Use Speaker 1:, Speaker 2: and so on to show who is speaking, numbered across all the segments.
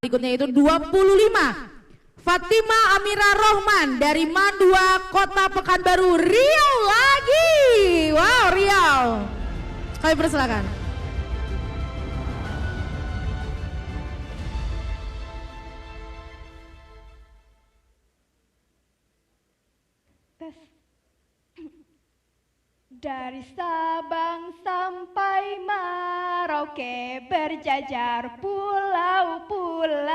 Speaker 1: Berikutnya itu 25 Fatima Amira Rohman dari Mandua Kota Pekanbaru Riau lagi. Wow, Riau. Kami persilakan.
Speaker 2: Dari Sabang sampai Merauke berjajar pulau-pulau.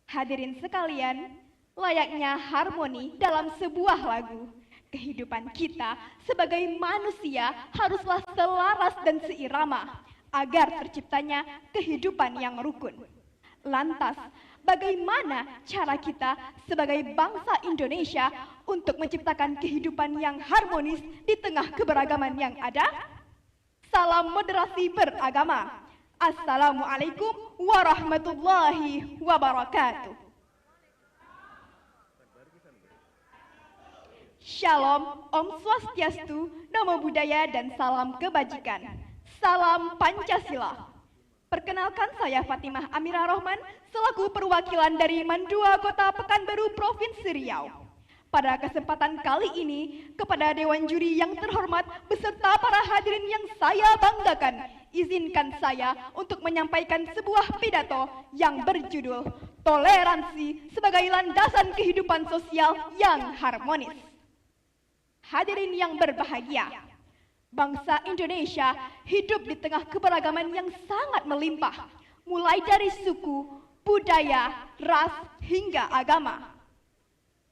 Speaker 2: Hadirin sekalian, layaknya harmoni dalam sebuah lagu. Kehidupan kita sebagai manusia haruslah selaras dan seirama agar terciptanya kehidupan yang rukun. Lantas, bagaimana cara kita sebagai bangsa Indonesia untuk menciptakan kehidupan yang harmonis di tengah keberagaman yang ada? Salam moderasi beragama. Assalamualaikum warahmatullahi wabarakatuh. Shalom, Om Swastiastu, Namo Buddhaya, dan salam kebajikan. Salam Pancasila. Perkenalkan, saya Fatimah Amira Rohman selaku perwakilan dari Mandua Kota Pekanbaru Provinsi Riau. Pada kesempatan kali ini, kepada Dewan Juri yang terhormat beserta para hadirin yang saya banggakan, izinkan saya untuk menyampaikan sebuah pidato yang berjudul Toleransi sebagai Landasan Kehidupan Sosial yang Harmonis. Hadirin yang berbahagia, bangsa Indonesia hidup di tengah keberagaman yang sangat melimpah, mulai dari suku, budaya, ras, hingga agama.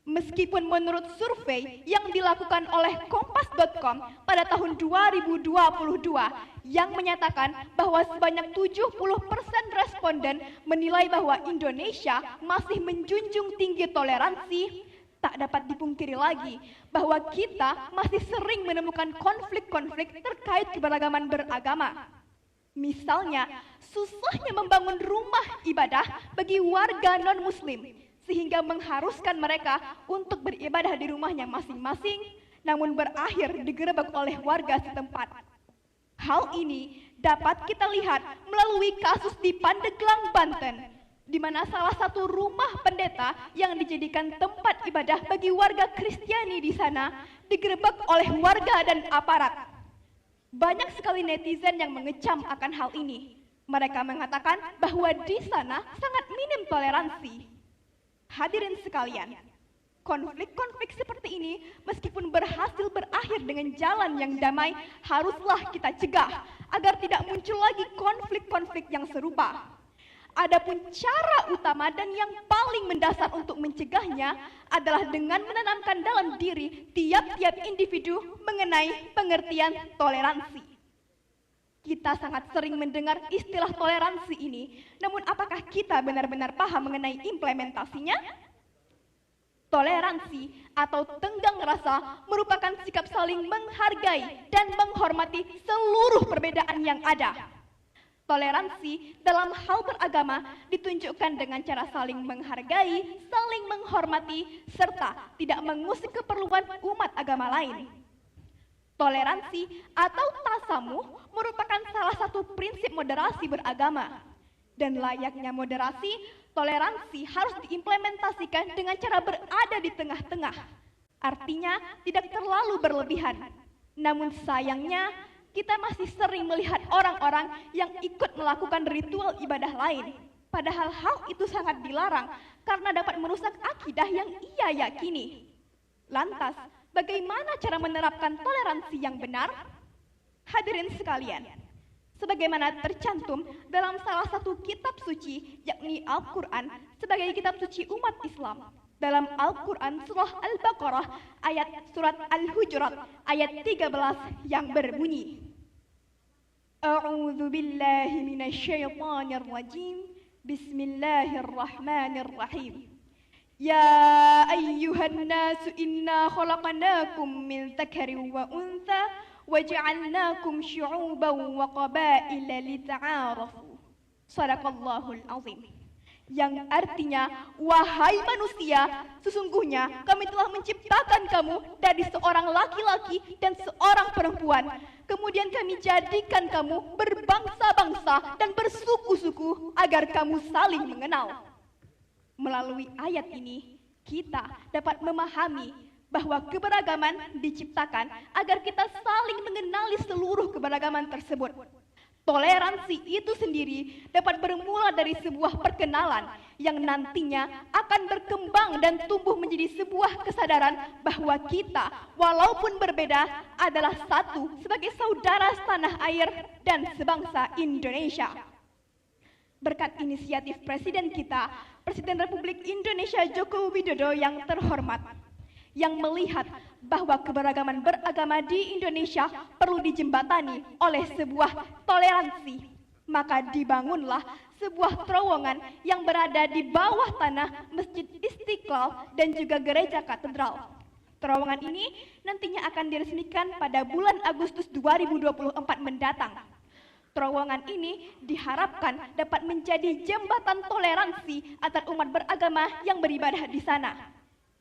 Speaker 2: Meskipun menurut survei yang dilakukan oleh Kompas.com pada tahun 2022 yang menyatakan bahwa sebanyak 70% responden menilai bahwa Indonesia masih menjunjung tinggi toleransi, tak dapat dipungkiri lagi bahwa kita masih sering menemukan konflik-konflik terkait keberagaman beragama. Misalnya, susahnya membangun rumah ibadah bagi warga non-muslim, sehingga mengharuskan mereka untuk beribadah di rumahnya masing-masing, namun berakhir digerebek oleh warga setempat. Hal ini dapat kita lihat melalui kasus di Pandeglang, Banten, di mana salah satu rumah pendeta yang dijadikan tempat ibadah bagi warga Kristiani di sana digerebek oleh warga dan aparat. Banyak sekali netizen yang mengecam akan hal ini. Mereka mengatakan bahwa di sana sangat minim toleransi. Hadirin sekalian, konflik-konflik seperti ini meskipun berhasil berakhir dengan jalan yang damai, haruslah kita cegah agar tidak muncul lagi konflik-konflik yang serupa. Adapun cara utama dan yang paling mendasar untuk mencegahnya adalah dengan menanamkan dalam diri tiap-tiap individu mengenai pengertian toleransi. Kita sangat sering mendengar istilah toleransi ini, namun apakah kita benar-benar paham mengenai implementasinya? Toleransi atau tenggang rasa merupakan sikap saling menghargai dan menghormati seluruh perbedaan yang ada. Toleransi dalam hal beragama ditunjukkan dengan cara saling menghargai, saling menghormati, serta tidak mengusik keperluan umat agama lain. Toleransi atau tasamuh merupakan salah satu prinsip moderasi beragama. Dan layaknya moderasi, toleransi harus diimplementasikan dengan cara berada di tengah-tengah. Artinya tidak terlalu berlebihan. Namun sayangnya, kita masih sering melihat orang-orang yang ikut melakukan ritual ibadah lain. Padahal hal itu sangat dilarang karena dapat merusak akidah yang ia yakini. Lantas, bagaimana cara menerapkan toleransi yang benar? Hadirin sekalian, sebagaimana tercantum dalam salah satu kitab suci, yakni Al-Quran, sebagai kitab suci umat Islam. Dalam Al-Quran surah Al-Baqarah ayat surat Al-Hujurat ayat 13 yang berbunyi, A'udzu billahi minasyaitonir rajim. Bismillahirrahmanirrahim. Ya ayyuhan nasu inna khalaqnakum min dzakarin wa untha waja'alnakum syu'uban wa qabaila lita'arafu. Shadaqallahul azim. yang artinya, wahai manusia, sesungguhnya kami telah menciptakan kamu dari seorang laki-laki dan seorang perempuan. Kemudian kami jadikan kamu berbangsa-bangsa dan bersuku-suku agar kamu saling mengenal. Melalui ayat ini, kita dapat memahami bahwa keberagaman diciptakan agar kita saling mengenali seluruh keberagaman tersebut. Toleransi itu sendiri dapat bermula dari sebuah perkenalan yang nantinya akan berkembang dan tumbuh menjadi sebuah kesadaran bahwa kita, walaupun berbeda, adalah satu sebagai saudara setanah air dan sebangsa Indonesia. Berkat inisiatif Presiden kita, Presiden Republik Indonesia Joko Widodo yang terhormat, yang melihat bahwa keberagaman beragama di Indonesia perlu dijembatani oleh sebuah toleransi, maka dibangunlah sebuah terowongan yang berada di bawah tanah Masjid Istiqlal dan juga Gereja Katedral. Terowongan ini nantinya akan diresmikan pada bulan Agustus 2024 mendatang. Terowongan ini diharapkan dapat menjadi jembatan toleransi antar umat beragama yang beribadah di sana,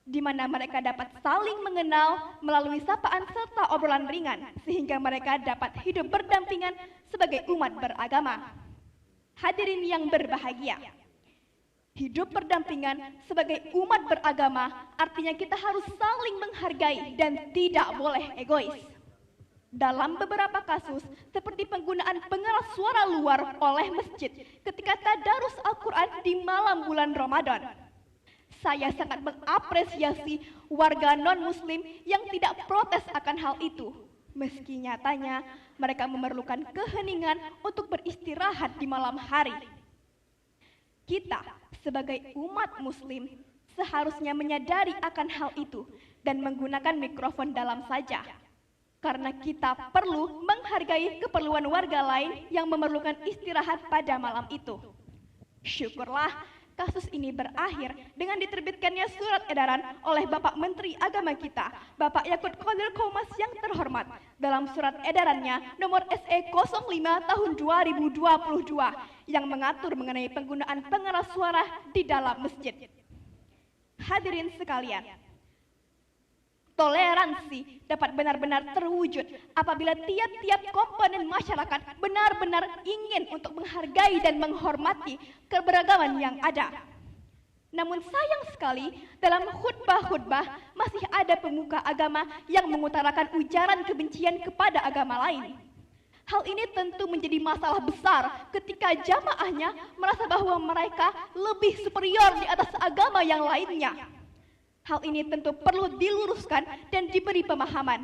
Speaker 2: di mana mereka dapat saling mengenal melalui sapaan serta obrolan ringan, sehingga mereka dapat hidup berdampingan sebagai umat beragama. Hadirin yang berbahagia, hidup berdampingan sebagai umat beragama artinya kita harus saling menghargai dan tidak boleh egois. Dalam beberapa kasus, seperti penggunaan pengeras suara luar oleh masjid ketika tadarus Al-Quran di malam bulan Ramadan, saya sangat mengapresiasi warga non-muslim yang tidak protes akan hal itu, meski nyatanya mereka memerlukan keheningan untuk beristirahat di malam hari. Kita sebagai umat muslim seharusnya menyadari akan hal itu dan menggunakan mikrofon dalam saja, karena kita perlu menghargai keperluan warga lain yang memerlukan istirahat pada malam itu. Syukurlah kasus ini berakhir dengan diterbitkannya surat edaran oleh Bapak Menteri Agama kita, Bapak Yakut Khalil Qomas yang terhormat, dalam surat edarannya nomor SE 05 tahun 2022 yang mengatur mengenai penggunaan pengeras suara di dalam masjid. Hadirin sekalian, toleransi dapat benar-benar terwujud apabila tiap-tiap komponen masyarakat benar-benar ingin untuk menghargai dan menghormati keberagaman yang ada. Namun sayang sekali, dalam khutbah-khutbah masih ada pemuka agama yang mengutarakan ujaran kebencian kepada agama lain. Hal ini tentu menjadi masalah besar ketika jamaahnya merasa bahwa mereka lebih superior di atas agama yang lainnya. Hal ini tentu perlu diluruskan dan diberi pemahaman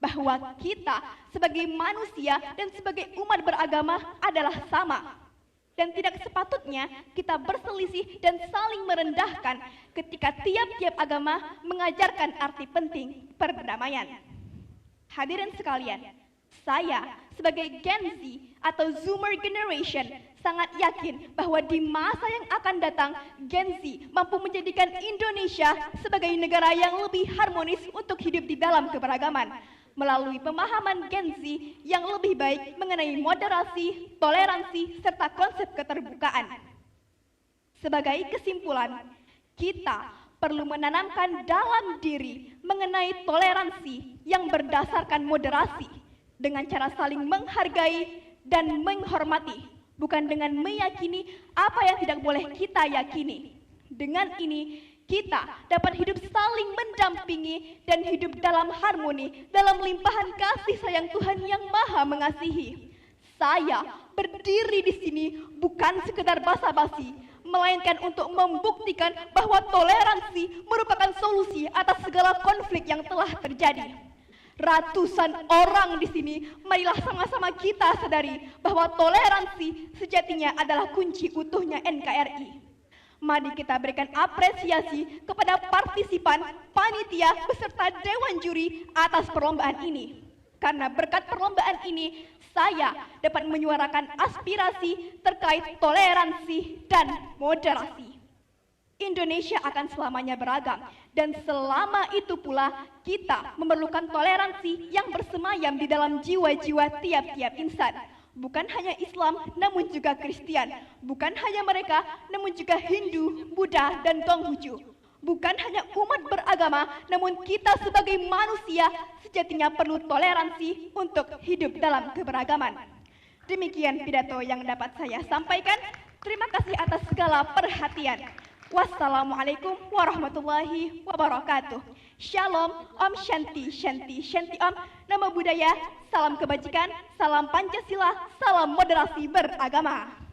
Speaker 2: bahwa kita sebagai manusia dan sebagai umat beragama adalah sama, dan tidak sepatutnya kita berselisih dan saling merendahkan ketika tiap-tiap agama mengajarkan arti penting perdamaian. Hadirin sekalian, saya sebagai Gen Z atau Zoomer Generation sangat yakin bahwa di masa yang akan datang, Gen Z mampu menjadikan Indonesia sebagai negara yang lebih harmonis untuk hidup di dalam keberagaman, melalui pemahaman Gen Z yang lebih baik mengenai moderasi, toleransi, serta konsep keterbukaan. Sebagai kesimpulan, kita perlu menanamkan dalam diri mengenai toleransi yang berdasarkan moderasi, dengan cara saling menghargai dan menghormati, bukan dengan meyakini apa yang tidak boleh kita yakini. Dengan ini, kita dapat hidup saling mendampingi dan hidup dalam harmoni, dalam limpahan kasih sayang Tuhan yang Maha Mengasihi. Saya berdiri di sini bukan sekedar basa-basi, melainkan untuk membuktikan bahwa toleransi merupakan solusi atas segala konflik yang telah terjadi. Ratusan orang di sini, marilah sama-sama kita sadari bahwa toleransi sejatinya adalah kunci utuhnya NKRI. Mari kita berikan apresiasi kepada partisipan, panitia, beserta dewan juri atas perlombaan ini. Karena berkat perlombaan ini, saya dapat menyuarakan aspirasi terkait toleransi dan moderasi. Indonesia akan selamanya beragam, dan selama itu pula kita memerlukan toleransi yang bersemayam di dalam jiwa-jiwa tiap-tiap insan. Bukan hanya Islam, namun juga Kristen. Bukan hanya mereka, namun juga Hindu, Buddha, dan Konghucu. Bukan hanya umat beragama, namun kita sebagai manusia sejatinya perlu toleransi untuk hidup dalam keberagaman. Demikian pidato yang dapat saya sampaikan. Terima kasih atas segala perhatian. Wassalamualaikum warahmatullahi wabarakatuh. Shalom, Om Shanti, Shanti, Shanti Om. Namo Buddhaya, salam kebajikan, salam Pancasila, salam moderasi beragama.